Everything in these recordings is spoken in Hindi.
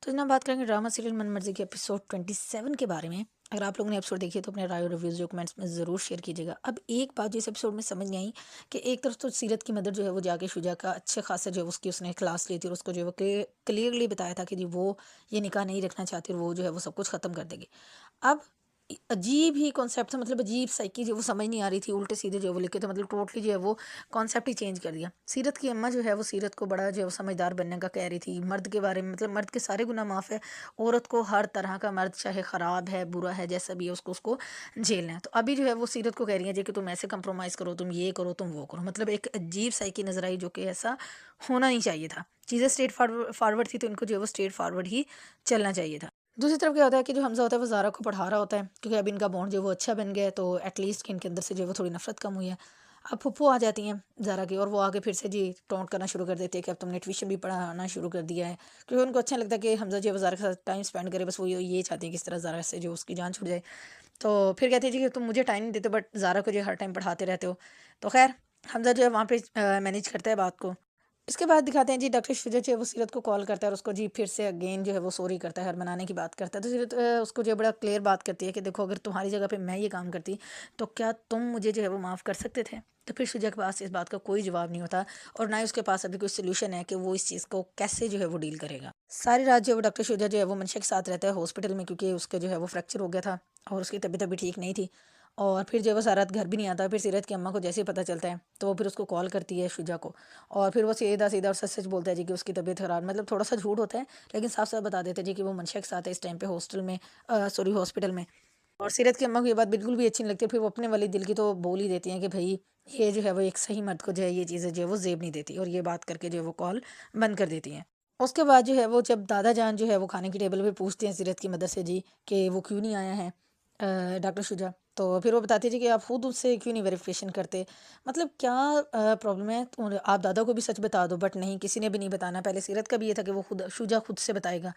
तो जनाब बात करेंगे ड्रामा सीरियल मनमर्जी के एपिसोड 27 के बारे में। अगर आप लोगों ने एपिसोड देखी है तो अपने राय और रिव्यूज़ जो कमेंट्स में ज़रूर शेयर कीजिएगा। अब एक बात जो इस एपिसोड में समझ नहीं आई कि एक तरफ तो सीरत की मदर जो है वो जाके शुजा का अच्छे खासा जो है उसकी उसने क्लास ली थी और उसको जो है वो क्लियरली बताया था कि जी वो ये निकाह नहीं रखना चाहती और वो जो है वो सब कुछ ख़त्म कर देगी। अब अजीब ही कॉन्सेप्ट था, मतलब अजीब साइकी जो वो समझ नहीं आ रही थी, उल्टे सीधे जो वो लिखे थे, मतलब टोटली जो है वो कॉन्सेप्ट ही चेंज कर दिया। सीरत की अम्मा जो है वो सीरत को बड़ा जो है वो समझदार बनने का कह रही थी, मर्द के बारे में, मतलब मर्द के सारे गुनाह माफ़ है, औरत को हर तरह का, मर्द चाहे ख़राब है बुरा है जैसा भी है उसको झेलना है। तो अभी जो है वो सीरत को कह रही है जी कि तुम ऐसे कंप्रोमाइज़ करो, तुम ये करो, तुम वो करो, मतलब एक अजीब साइकी नज़र आई जो कि ऐसा होना नहीं चाहिए था। चीज़ें स्ट्रेट फारवर्ड थी तो इनको जो है वो स्ट्रेट फारवर्ड ही चलना चाहिए था। दूसरी तरफ क्या होता है कि जो हमज़ा होता है वो ज़ारा को पढ़ा रहा होता है, क्योंकि अब इनका बॉन्ड जो है वो अच्छा बन गया है, तो एटलीस्ट कि इनके अंदर से जो है वो थोड़ी नफरत कम हुई है। अब फुप्पो आ जाती हैं ज़ारा की और वो आगे फिर से जी टोंट करना शुरू कर देती है कि अब तुमने ट्यूशन भी पढ़ाना शुरू कर दिया है, क्योंकि उनको अच्छा लगता है कि हमज़ा जो है वो ज़ारा के साथ टाइम स्पेंड करे, बस वो ये चाहती है कि इस तरह ज़ारा से जो उसकी जान छूट जाए। तो फिर कहती है जी कि तुम मुझे टाइम नहीं देते बट ज़ारा को जो है हर टाइम पढ़ाते रहते हो। तो खैर हमज़ा जो है वहाँ पे मैनेज करता है बात को। इसके बाद दिखाते हैं जी डॉक्टर शुजा जो है वो सीरत को कॉल करता है और उसको जी फिर से अगेन जो है वो सॉरी करता है, हर मनाने की बात करता है। तो सीरत उसको जो है बड़ा क्लियर बात करती है कि देखो अगर तुम्हारी जगह पे मैं ये काम करती तो क्या तुम मुझे जो है वो माफ़ कर सकते थे। तो फिर शुजा के पास इस बात का कोई जवाब नहीं होता और ना ही उसके पास अभी कोई सोल्यूशन है कि वो इस चीज़ को कैसे जो है वो डील करेगा। सारी रात जो है वो डॉक्टर शुजा जो है वो मनशा के साथ रहता है हॉस्पिटल में, क्योंकि उसका जो है वो फ्रैक्चर हो गया था और उसकी तबीयत अभी ठीक नहीं थी। और फिर जो है वो सारा रात घर भी नहीं आता। फिर सीरत की अम्मा को जैसे ही पता चलता है तो वो फिर उसको कॉल करती है शुजा को, और फिर वो सीधा सीधा और सच सच बोलता है जी कि उसकी तबीयत खराब, मतलब थोड़ा सा झूठ होता है लेकिन साफ साफ बता देते हैं जी कि वो मनशा के साथ है इस टाइम पे हॉस्टल में, सॉरी हॉस्पिटल में। और सीरत की अम्मा को ये बात बिल्कुल भी अच्छी नहीं लगती, फिर वो अपने वाली दिल की तो बोल ही देती हैं कि भाई ये जो है वो एक सही मर्द को जो है ये चीज़ें जो है वो जेब नहीं देती, और ये बात करके जो है वो कॉल बंद कर देती हैं। उसके बाद जो है वो जब दादा जान जो है वो खाने की टेबल पे पूछते हैं सीरत की मदर से जी कि वो क्यों नहीं आया है डॉक्टर शुजा, तो फिर वो बताती थी कि आप खुद उससे क्यों नहीं वेरिफिकेशन करते, मतलब क्या प्रॉब्लम है, तो आप दादा को भी सच बता दो, बट नहीं किसी ने भी नहीं बताना। पहले सीरत का भी ये था कि वो खुद शुजा खुद से बताएगा,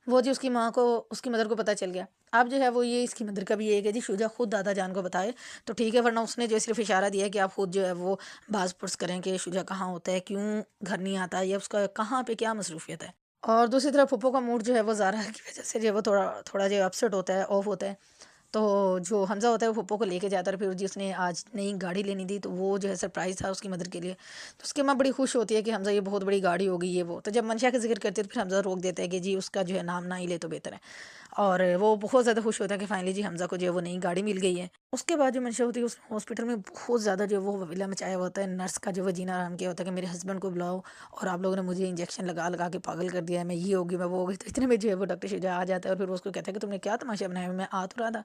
वो जी उसकी माँ को उसकी मदर को पता चल गया। अब जो है वो ये इसकी मदर का भी ये है कि जी शुजा खुद दादा जान को बताए तो ठीक है, वरना उसने जो सिर्फ इशारा दिया है कि आप खुद जो है वो बाज पुरस करें कि शुजा कहाँ होता है, क्यों घर नहीं आता, या उसका कहाँ पे क्या मसरूफियत है। और दूसरी तरफ पप्पो का मूड जो है वो ज़ारा की वजह से जो है वो थोड़ा थोड़ा जो अपसेट होता है, ऑफ होता है। तो जो हमज़ा होता है वो पप्पो को लेके जाता है, फिर जी उसने आज नई गाड़ी लेनी थी तो वो जो है सरप्राइज़ था उसकी मदर के लिए। तो उसकी माँ बड़ी खुश होती है कि हमज़ा ये बहुत बड़ी गाड़ी हो गई ये वो, तो जब मंशा का जिक्र करते हैं तो फिर हमज़ा रोक देता है कि जी उसका जो है नाम ना ही ले तो बेहतर है। और वो बहुत ज़्यादा खुश होता है कि फाइनली जी हमज़ा को जो है वो नई गाड़ी मिल गई है। उसके बाद जो मंशा होती है उस हॉस्पिटल में बहुत ज़्यादा जो है वो वहीला मचाया हुआ होता है, नर्स का जो वो जीना हराम किया होता है कि मेरे हस्बैंड को बुलाओ और आप लोगों ने मुझे इंजेक्शन लगा लगा के पागल कर दिया है, मैं ये होगी मैं वो होगी। तो इतने में जो है वो डॉक्टर शुजा आ जाता है और फिर वो उसको कहता है कि तुमने क्या तमाशा बनाया, मैं आ तो रहा था।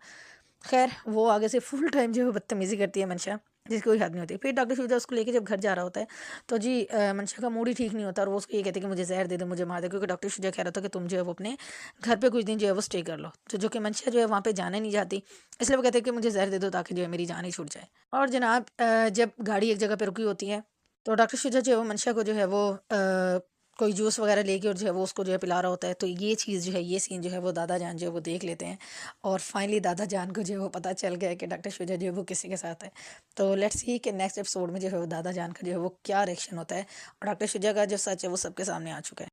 खैर वो आगे से फुल टाइम जो है बदतमीज़ी करती है मंशा, जिसकी कोई हद नहीं होती। फिर डॉक्टर शुजा उसको लेके जब घर जा रहा होता है तो जी मंशा का मूड ही ठीक नहीं होता और वो उसको ये कहते हैं कि मुझे जहर दे दे, मुझे मार दे, क्योंकि डॉक्टर शुजा कह रहा था कि तुम जो है वो अपने घर पे कुछ दिन जो है वो स्टे कर लो। तो जो कि मंशा जो है वहाँ पे जाना नहीं चाहती, इसलिए वो कहते हैं कि मुझे जहर दे दो ताकि जो है मेरी जान ही छूट जाए। और जनाब जब गाड़ी एक जगह पे रुकी होती है तो डॉक्टर शुजा जो है वो मंशा को जो है वो कोई जूस वगैरह लेके और जो है वो उसको जो है पिला रहा होता है। तो ये चीज़ जो है ये सीन जो है वो दादा जान जो है वो देख लेते हैं और फाइनली दादा जान को जो है वो पता चल गया है कि डॉक्टर शुजा जो है वो किसी के साथ है। तो लेट्स सी कि नेक्स्ट एपिसोड में जो है वो दादा जान का जो है वो क्या रिएक्शन होता है, और डॉक्टर शुजा का जो सच है वो सबके सामने आ चुका है।